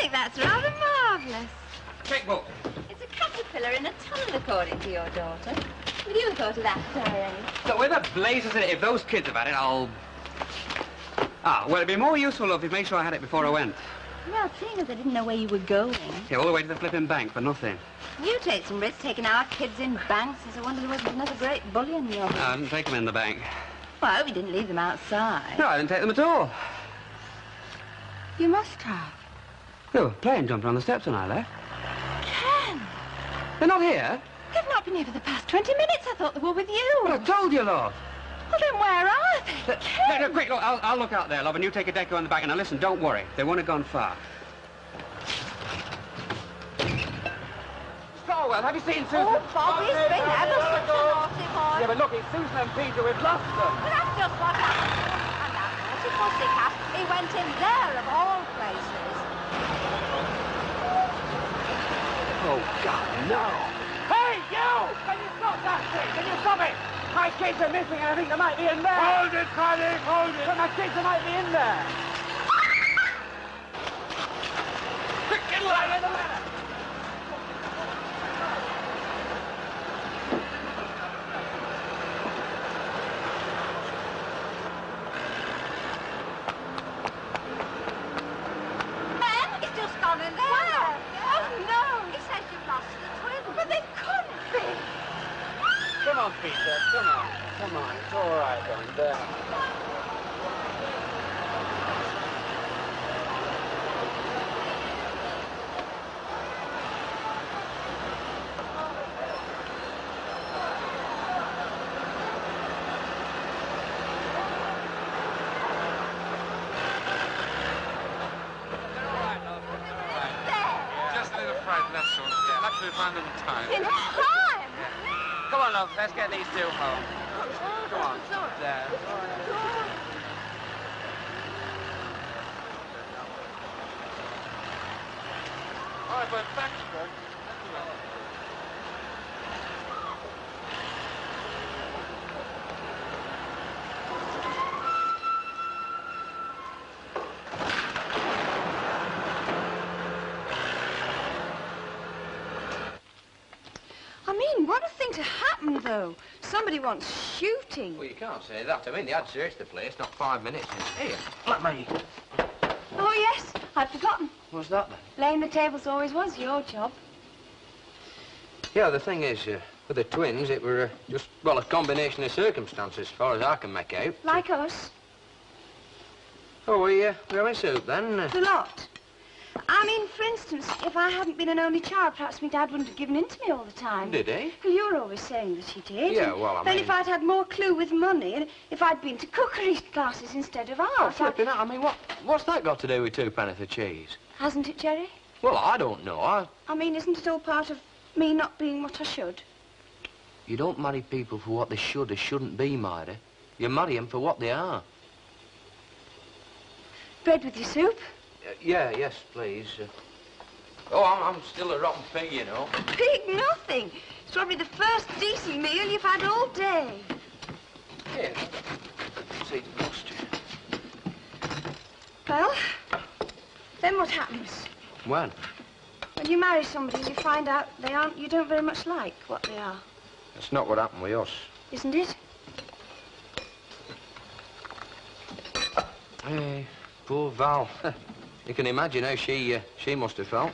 think that's rather marvellous. Checkbook. It's a caterpillar in a tunnel, according to your daughter. Would you have thought of that, Irene? So where the blazes in it? If those kids have had it, I'll... Ah, well, it'd be more useful if you'd make sure I had it before I went. Well, seeing as I didn't know where you were going. Yeah, all the way to the flipping bank for nothing. You take some risks taking our kids in banks. It's a wonder there wasn't another great bullion robbery. No, I didn't take them in the bank. Well, I hope you didn't leave them outside. No, I didn't take them at all. You must have. They were playing jumping on the steps when I left. Ken! They're not here? They've not been here for the past 20 minutes. I thought they were with you. Well, I told you, love. Well, then where are they? Ken! No, quick, look, I'll look out there, love, and you take a deco in the back. And now, listen, don't worry. They won't have gone far. Well, have you seen Susan? Oh, Bobby's been ever such a naughty boy. Yeah, but look, it's Susan and Peter. We've lost them. But that's just what happened. And that naughty pussycat, he went in there of all places. Oh, God, no. Hey, you! Can you stop that thing? Can you stop it? My kids are missing and I think they might be in there. Hold it, Connie, hold it. But my kids might be in there. Quick, get a ladder, the ladder. Come on, Peter, come on. Come on, it's all right, then. There. Just a little frightened, that's all. Yeah, luckily we found them in time. In time? Come on, love, let's get these two home. Come on. There. All right, but thanks, Fred. I mean, what a thing to happen, though. Somebody wants shooting. Well, you can't say that. I mean, they had searched the place not 5 minutes. Here, let me. Oh, yes, I'd forgotten. What's that, then? Laying the tables always was your job. Yeah, the thing is, with the twins, it were just, well, a combination of circumstances, as far as I can make out. Like us. Oh, we're having soup, then? The lot. I mean, for instance, if I hadn't been an only child, perhaps my dad wouldn't have given in to me all the time. Did he? Well, you were always saying that he did. Yeah, well, I Then mean... if I'd had more clue with money, and if I'd been to cookery classes instead of art... Oh, flipping out. I mean, what's that got to do with 2 pennies of cheese? Hasn't it, Jerry? Well, I don't know. I mean, isn't it all part of me not being what I should? You don't marry people for what they should or shouldn't be, Myra. You marry them for what they are. Bread with your soup? Yes, please. Oh, I'm still a rotten pig, you know. Pig nothing. It's probably the first decent meal you've had all day. Here. See, mustard. Well, then what happens? When? When you marry somebody and you find out you don't very much like what they are. That's not what happened with us. Isn't it? Hey, poor Val. You can imagine how she must have felt.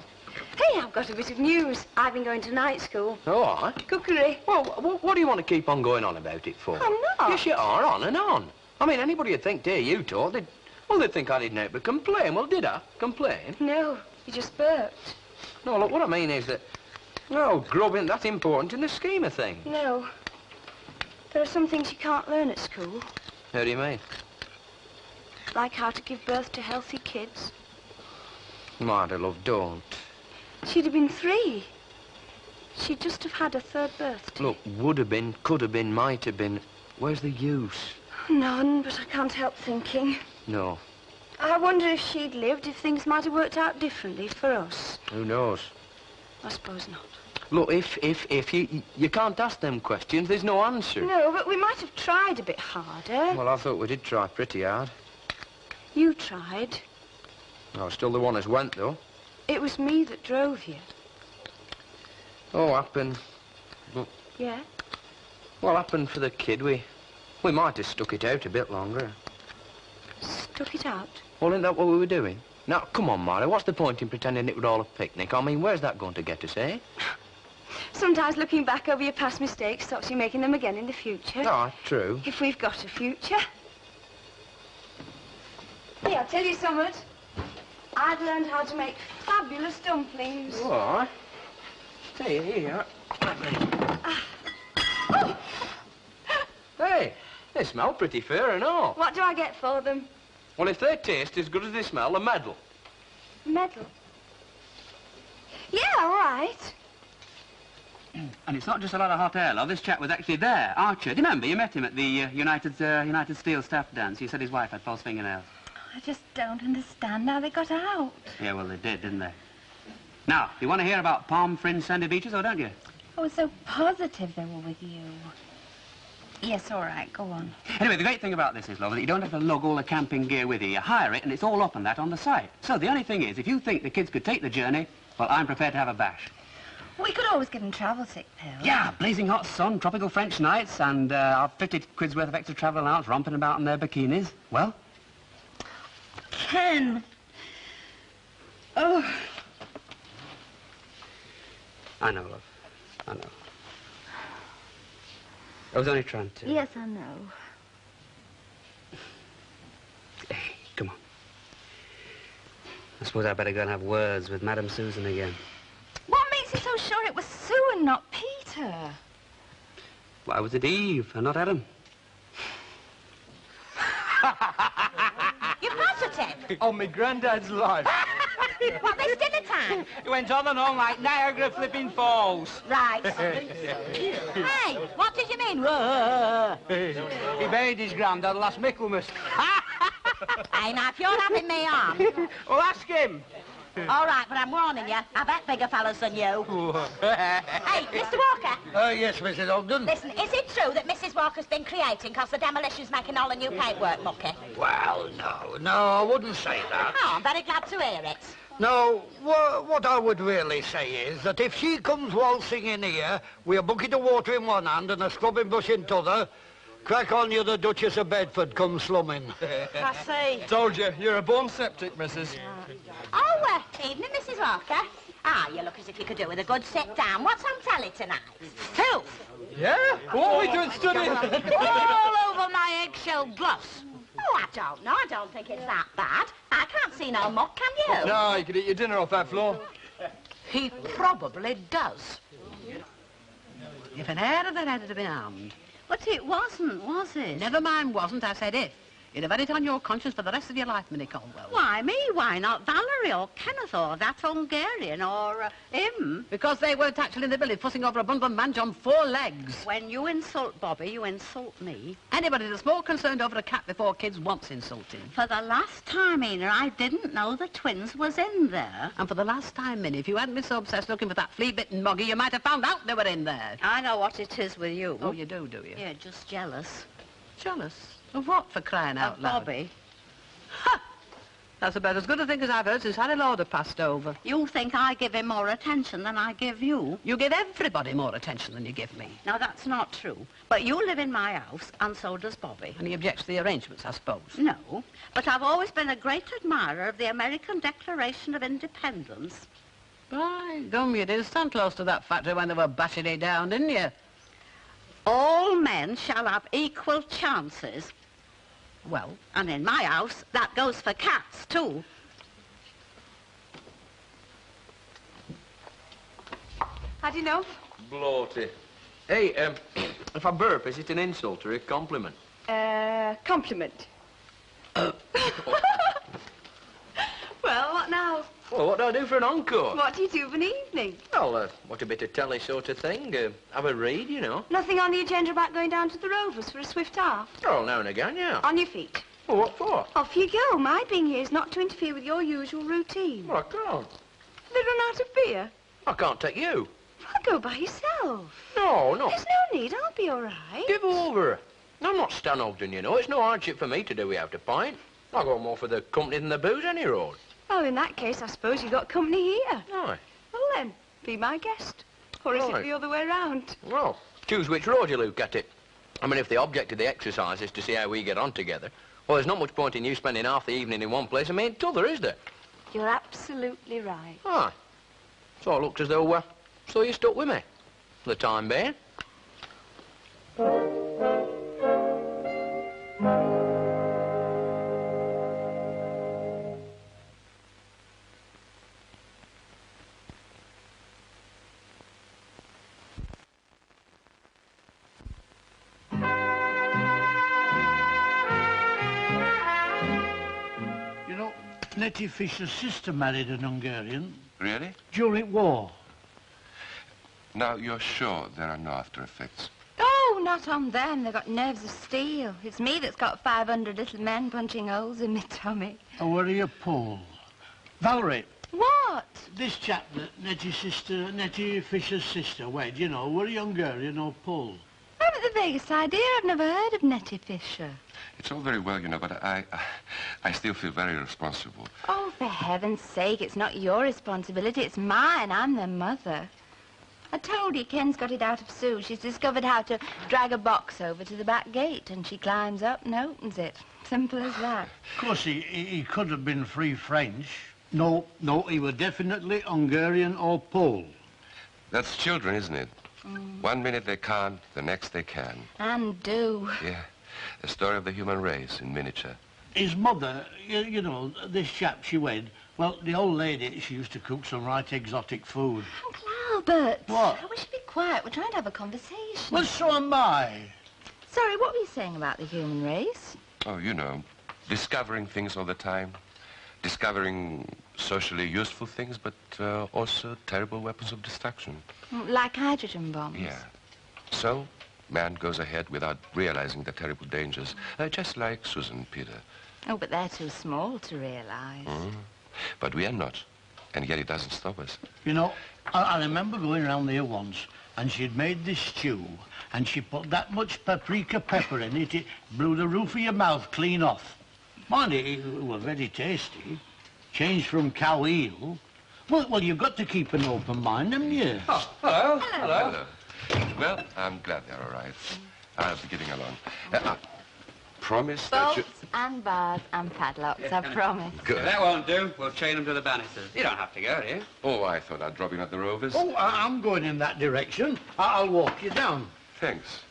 Hey, I've got a bit of news. I've been going to night school. Oh, aye? Cookery. Well, what do you want to keep on going on about it for? I'm not. Yes, you are, on and on. I mean, anybody would think, dear, you taught, they'd think I didn't know but complain. Well, did I? Complain? No, you just burped. No, look, what I mean is that, no, grub isn't that important in the scheme of things. No. There are some things you can't learn at school. How do you mean? Like how to give birth to healthy kids. Martha, love, don't. She'd have been 3. She'd just have had a 3rd birthday. Look, would have been, could have been, might have been. Where's the use? None, but I can't help thinking. No. I wonder if she'd lived, if things might have worked out differently for us. Who knows? I suppose not. Look, if you can't ask them questions, there's no answer. No, but we might have tried a bit harder. Well, I thought we did try pretty hard. You tried. I was still the one as went, though. It was me that drove you. Oh, happened. Yeah? Well, happened for the kid. We might have stuck it out a bit longer. Stuck it out? Well, isn't that what we were doing? Now, come on, Mara, what's the point in pretending it was all a picnic? I mean, where's that going to get us, eh? Sometimes looking back over your past mistakes stops you making them again in the future. Ah, true. If we've got a future. Hey, I'll tell you something. I've learned how to make fabulous dumplings. What? Hey, here. Oh. Hey, they smell pretty fair and all. What do I get for them? Well, if they taste as good as they smell, a medal. A medal? Yeah, all right. And it's not just a lot of hot air, love. This chap was actually there, Archer. Do you remember? You met him at the United Steel staff dance. You said his wife had false fingernails. I just don't understand how they got out. Yeah, well, they did, didn't they? Now, you want to hear about palm fringe sandy beaches, or don't you? I was so positive they were with you. Yes, all right, go on. Anyway, the great thing about this is, love, that you don't have to lug all the camping gear with you. You hire it, and it's all up and that on the site. So the only thing is, if you think the kids could take the journey, well, I'm prepared to have a bash. We could always give them travel sick pills. Yeah, blazing hot sun, tropical French nights, and our 50 quid's worth of extra travel allowance romping about in their bikinis. Well? Ken. Oh. I know, love. I know. I was only trying to... Yes, I know. Hey, come on. I suppose I better go and have words with Madame Susan again. What makes you so sure it was Sue and not Peter? Why was it Eve and not Adam? You're positive? On my granddad's life. What, this dinner time? It went on and on like Niagara flipping falls. Right. Hey, what did you mean? He buried his granddad last Michaelmas. Hey, now, if you're having me on... Well, ask him. All right, but I'm warning you. I bet bigger fellas than you. Hey, Mr. Walker. Yes, Mrs. Ogden. Listen, is it true that Mrs. Walker's been creating because the demolition's making all the new paintwork mucky? Well, no, I wouldn't say that. Oh, I'm very glad to hear it. No, what I would really say is that if she comes waltzing in here with a bucket of water in one hand and a scrubbing brush in t'other, crack on you the Duchess of Bedford comes slumming. I see. Told you, you're a born septic, Mrs. Oh, evening, Mrs. Walker. Ah, you look as if you could do with a good sit down. What's on telly tonight? Filth. Yeah? What are we doing studying? All over my eggshell gloss. Oh, I don't know. I don't think it's that bad. I can't see no muck, can you? No, you could eat your dinner off that floor. He probably does. If it had of that had to be armed. But it wasn't, was it? Never mind wasn't, I said if. You'd have had it on your conscience for the rest of your life, Minnie Caldwell. Why me? Why not Valerie or Kenneth or that Hungarian or him? Because they weren't actually in the village fussing over a bundle of mange on 4 legs. When you insult Bobby, you insult me. Anybody that's more concerned over a cat before kids wants insulting. For the last time, Ena, I didn't know the twins was in there. And for the last time, Minnie, if you hadn't been so obsessed looking for that flea-bitten moggy, you might have found out they were in there. I know what it is with you. Oh, you do you? Yeah, just jealous. Jealous? Of what, for crying out loud? Bobby. Ha! That's about as good a thing as I've heard since Harry Lauder passed over. You think I give him more attention than I give you? You give everybody more attention than you give me. Now, that's not true. But you live in my house, and so does Bobby. And he objects to the arrangements, I suppose. No, but I've always been a great admirer of the American Declaration of Independence. By gum, you did stand close to that factory when they were bashing it down, didn't you? All men shall have equal chances. Well, And in my house, that goes for cats, too. Had enough? Bloaty. Hey, if I burp, is it an insult or a compliment? Compliment. Well, what now? Well, what do I do for an encore? What do you do of an evening? Well, what a bit of telly sort of thing. Have a read, you know. Nothing on the agenda about going down to the Rovers for a swift half? Oh, now and again, yeah. On your feet. Well, what for? Off you go. My being here is not to interfere with your usual routine. Well, I can't. They run out of beer. I can't take you. I'll go by yourself. No. There's no need. I'll be all right. Give over. I'm not Stan Ogden, you know. It's no hardship for me to do without a pint. I'll go more for the company than the booze any road. Well, in that case, I suppose you got company here. Aye. Well, then, be my guest. Or is it Right. the other way round? Well, choose which road you look at it. I mean, if the object of the exercise is to see how we get on together, well, there's not much point in you spending half the evening in one place and me in t'other, is there? You're absolutely right. Aye. So it looked as though, so you stuck with me for the time being. You know, Nettie Fisher's sister married an Hungarian Really? during war. Now, you're sure there are no after effects? Oh, not on them. They've got nerves of steel. It's me that's got 500 little men punching holes in my tummy. Oh, were you Paul? Valerie, What? this chap that Nettie Fisher's sister wed, you know, were he Hungarian or Pole? I haven't the vaguest idea. I've never heard of Nettie Fisher. It's all very well, you know, but I still feel very responsible. Oh, for heaven's sake, it's not your responsibility. It's mine. I'm the mother. I told you, Ken's got it out of Sue. She's discovered how to drag a box over to the back gate, and she climbs up and opens it. Simple as that. Of course, he could have been free French. No, he was definitely Hungarian or Pole. That's children, isn't it? One minute they can't, the next they can. And do. Yeah, the story of the human race in miniature. His mother, you know, this chap she wed, well, the old lady, she used to cook some right exotic food. Uncle Albert. What? I wish you'd be quiet. We're trying to have a conversation. Well, so am I. Sorry, what were you saying about the human race? Oh, you know, discovering things all the time. Discovering socially useful things, but also terrible weapons of destruction. Like hydrogen bombs? Yeah. So, man goes ahead without realizing the terrible dangers, just like Susan, Peter. Oh, but they're too small to realise. But we are not, and yet it doesn't stop us. You know, I remember going round there once, and she'd made this stew, and she put that much paprika pepper in it, it blew the roof of your mouth clean off. Mind it was very tasty. Changed from cow eel. Well, you've got to keep an open mind, haven't you? Oh, hello. Hello. Well, I'm glad they're all right. I'll be getting along. I promise that you... Bolts and bars and padlocks, I promise. Good. If that won't do, we'll chain them to the banisters. You don't have to go, do you? Oh, I thought I'd drop in at the Rovers. Oh, I'm going in that direction. I'll walk you down. Thanks.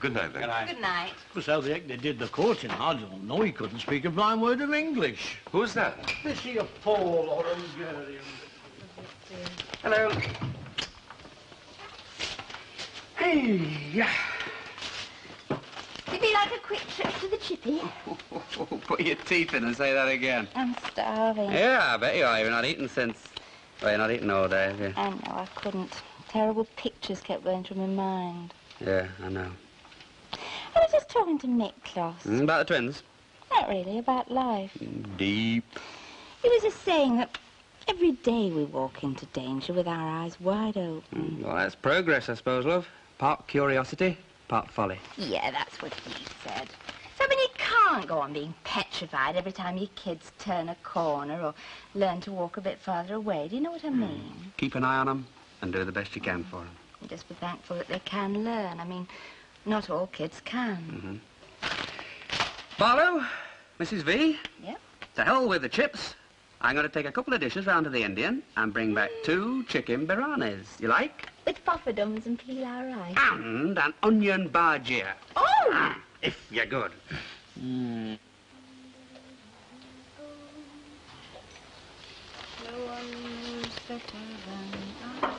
Good night, then. Good night. Good night. Because how the heck they did the courting, I don't know. He couldn't speak a blind word of English. Who's that? Is he a Pole or Hungarian? Hello. Hey, yeah. It'd be like a quick trip to the chippy. Put your teeth in and say that again. I'm starving. Yeah, I bet you are. You've not eaten since... Well, you're not eating all day, have you? I know, I couldn't. Terrible pictures kept going through my mind. Yeah, I know. I was just talking to Miklos. About the twins? Not really, about life. Deep. He was just saying that every day we walk into danger with our eyes wide open. Well, that's progress, I suppose, love. Part curiosity, part folly. Yeah, that's what he said. So, I mean, you can't go on being petrified every time your kids turn a corner or learn to walk a bit farther away. Do you know what I mean? Keep an eye on them and do the best you can for them. You just be thankful that they can learn. I mean, not all kids can. Barlow, Mrs. V, Yep. to hell with the chips. I'm going to take a couple of dishes round to the Indian and bring back 2 chicken biranis. You like? With papadums and pilau rice. And an onion bhajia. Oh! If you're good. No one knows better than I.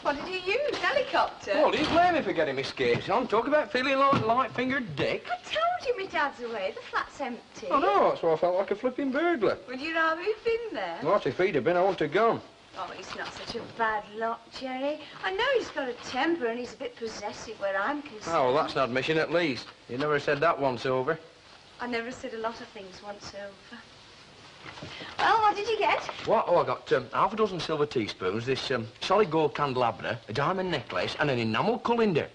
What did you use? Helicopter? Well, do you blame me for getting me skates on? Talk about feeling like light-fingered dick. I told you my dad's away. The flat's empty. I know, that's why I felt like a flipping burglar. Would you rather have been there? What if he'd have been, I wouldn't have gone. Oh, he's not such a bad lot, Jerry. I know he's got a temper and he's a bit possessive where I'm concerned. Oh, well, that's an admission at least. You never said that once over. I never said a lot of things once over. Well, what did you get? What? Oh, I got half a dozen silver teaspoons, this solid gold candelabra, a diamond necklace, and an enamel colander.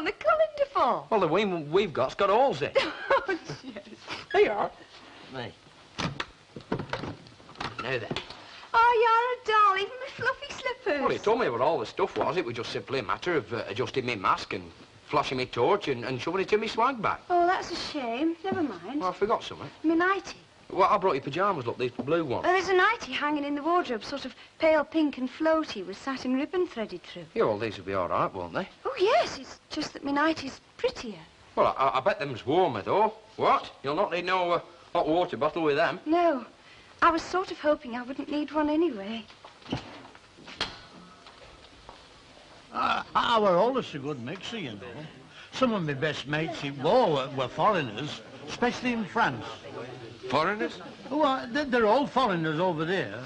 the colander for? Well, the one we've got's got holes in. Oh, yes. There you are. Me. Now then. Oh, you're a doll, even my fluffy slippers. Well, he told me what all the stuff was. It was just simply a matter of adjusting my mask and flashing my torch and shoving it in my swag bag. Oh, that's a shame. Never mind. Well, I forgot something. My nightie. Well, I brought your pyjamas, look, these blue ones. Well, there's a nightie hanging in the wardrobe, sort of pale pink and floaty with satin ribbon threaded through. Yeah, well, these will be all right, won't they? Oh, yes, it's just that my nightie's prettier. Well, I bet them's warmer, though. What? You'll not need no hot water bottle with them. No, I was sort of hoping I wouldn't need one anyway. I were always a good mixer, you know. Some of my best mates in war were foreigners, especially in France. Foreigners? Well, they're all foreigners over there.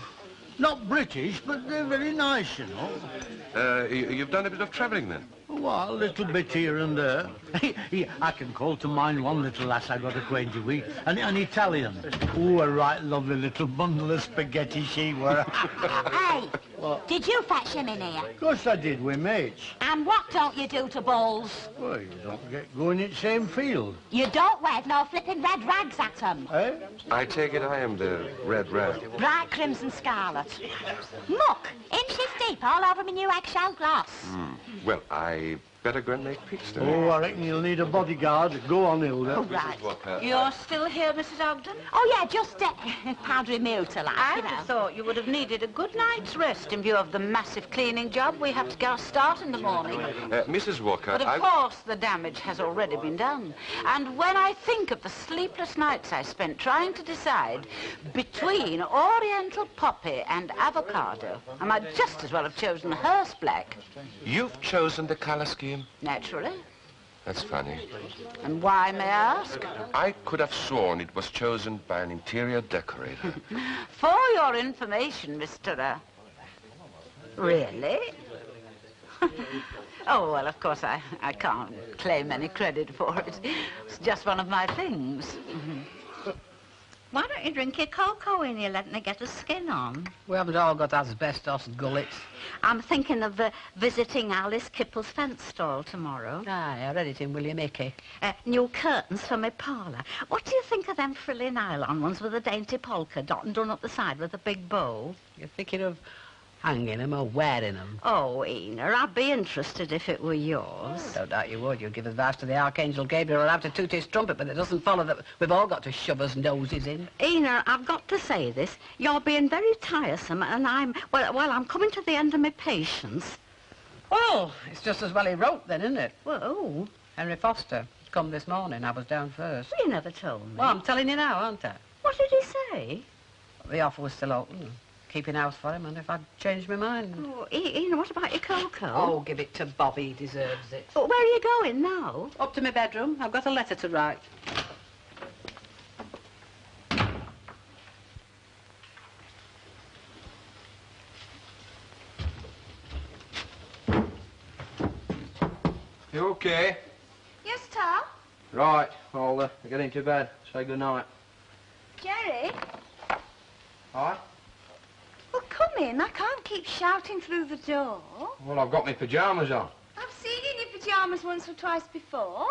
Not British, but they're very nice, you know. You've done a bit of travelling then? Well, a little bit here and there. I can call to mind one little lass I got acquainted with, an Italian. Oh, a right lovely little bundle of spaghetti she were. Hey, did you fetch him in here? Of course I did, we're mates. And what don't you do to bulls? Well, you don't get going in the same field. You don't wave no flipping red rags at them. Eh? I take it I am the red rag. Bright crimson scarlet. Muck, inches deep all over my new eggshell gloss. Well, I better go and make pigs then. Oh, I reckon you'll need a bodyguard. Go on, Hilda. Oh, right. You're still here, Mrs. Ogden? Oh, yeah, just powdery milter, like, I you would know. have thought you would have needed a good night's rest in view of the massive cleaning job we have to go start in the morning. Mrs. Walker, But of course, the damage has already been done. And when I think of the sleepless nights I spent trying to decide between Oriental poppy and avocado, I might just as well have chosen hearse black. You've chosen the colour scheme? Naturally. That's funny. And why, may I ask? I could have sworn it was chosen by an interior decorator. For your information, Mr. Really? Oh, well, of course, I can't claim any credit for it. It's just one of my things. Why don't you drink your cocoa in here, letting her get her skin on? We haven't all got asbestos gullets. I'm thinking of visiting Alice Kipple's fence stall tomorrow. Aye, I read it in William Hickey. New curtains for my parlour. What do you think of them frilly nylon ones with a dainty polka dot and done up the side with a big bow? You're thinking of hanging them or wearing them? Oh, Ena, I'd be interested if it were yours. Don't doubt you would. You'd give advice to the Archangel Gabriel and have to toot his trumpet, but it doesn't follow that we've all got to shove us noses in. Ena, I've got to say this. You're being very tiresome, and I'm coming to the end of my patience. Well, it's just as well he wrote then, isn't it? Well, oh, Henry Foster. He's come this morning. I was down first. you never told me. Well, I'm telling you now, aren't I? What did he say? The offer was still open. Keeping house for him, and if I'd changed my mind. Oh, Ena, what about your cocoa? Oh, give it to Bobby. He deserves it. But where are you going now? Up to my bedroom. I've got a letter to write. You okay? Yes, Tom? Right, I'll get into bed. Say good night. Jerry? Aye? Well, come in. I can't keep shouting through the door. Well, I've got my pyjamas on. I've seen you in your pyjamas once or twice before.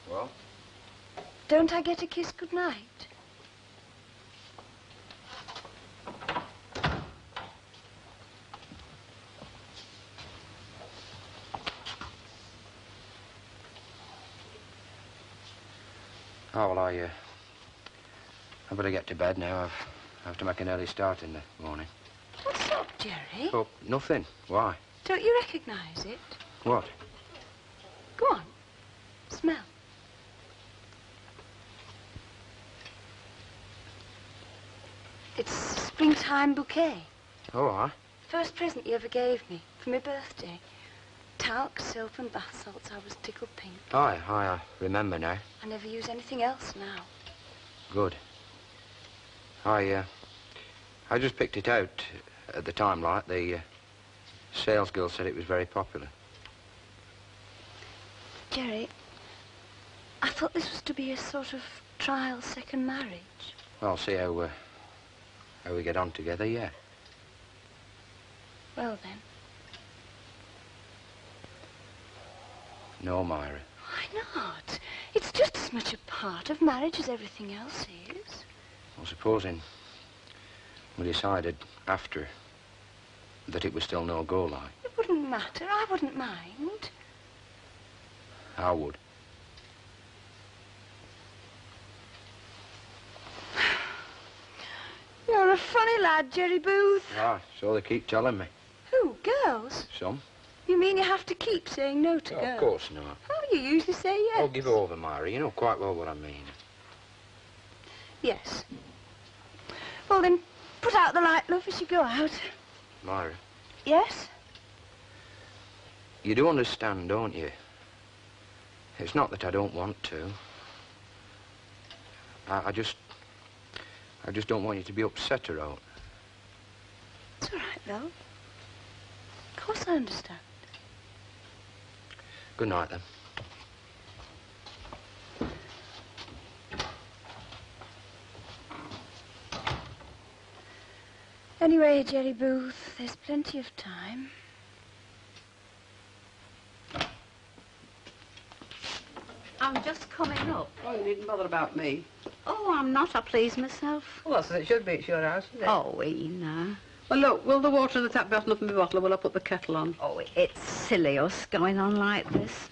Well? Don't I get a kiss goodnight? Oh, well, I better get to bed now. I have to make an early start in the morning. What's up, Jerry? Oh, nothing. Why? Don't you recognize it? What? Go on. Smell. It's a springtime bouquet. Oh, aye? First present you ever gave me for my birthday. Talc, soap and bath salts. I was tickled pink. Aye, I remember now. I never use anything else now. Good. I just picked it out at the time, like. The sales girl said it was very popular. Jerry, I thought this was to be a sort of trial second marriage. Well, see how we get on together, yeah. Well, then. No, Myra. Why not? It's just as much a part of marriage as everything else is. Well, supposing we decided after that it was still no go, like. It wouldn't matter. I wouldn't mind. I would. You're a funny lad, Jerry Booth. Ah, so they keep telling me. Who, girls? Some. You mean you have to keep saying no to girls? Of course not. Oh, you usually say yes. Oh, give over, Myra. You know quite well what I mean. Yes. Well, then, put out the light, love, as you go out. Myra, Yes? you do understand, don't you? It's not that I don't want to. I just don't want you to be upset or out. It's all right, love. Of course I understand. Good night, then. Anyway, Jerry Booth, there's plenty of time. I'm just coming up. Oh, you needn't bother about me. Oh, I'm not. I please myself. Well, that's as it should be. It's your house, isn't it? Oh, Ina. Well, look, will the water in the tap be hot enough in my bottle, or will I put the kettle on? Oh, it's silly us going on like this.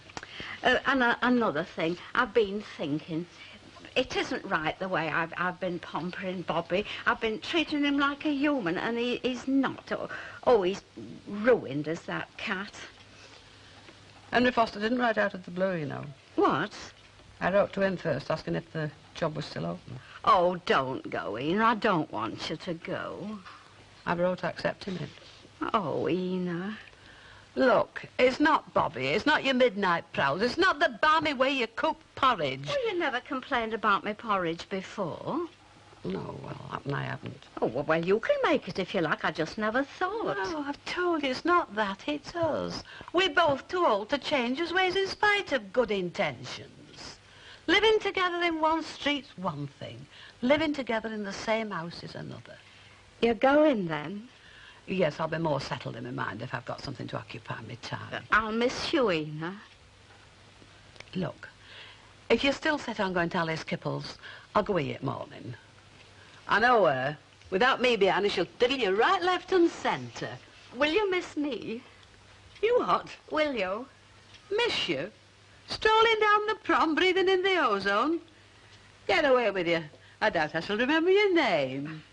And another thing, I've been thinking, it isn't right the way I've been pampering Bobby. I've been treating him like a human, and he's not. Oh, he's ruined as that cat. Henry Foster didn't write out of the blue, you know. What? I wrote to him first, asking if the job was still open. Oh, don't go, Ina. I don't want you to go. I wrote accepting it. Oh, Ina. Look, it's not Bobby, it's not your midnight prowls, it's not the balmy way you cook porridge. Well, you never complained about my porridge before. No, well, I haven't. Oh, well, you can make it if you like. I just never thought. No, I've told you, it's not that, it's us. We're both too old to change his ways in spite of good intentions. Living together in one street's one thing. Living together in the same house is another. You're going, then? Yes, I'll be more settled in my mind if I've got something to occupy my time. I'll miss you, Ina. Look, if you're still set on going to Alice Kipple's, I'll go with you at morning. I know her. Without me behind her, she'll diddle you right, left and centre. Will you miss me? You what? Will you? Miss you? Strolling down the prom, breathing in the ozone? Get away with you. I doubt I shall remember your name.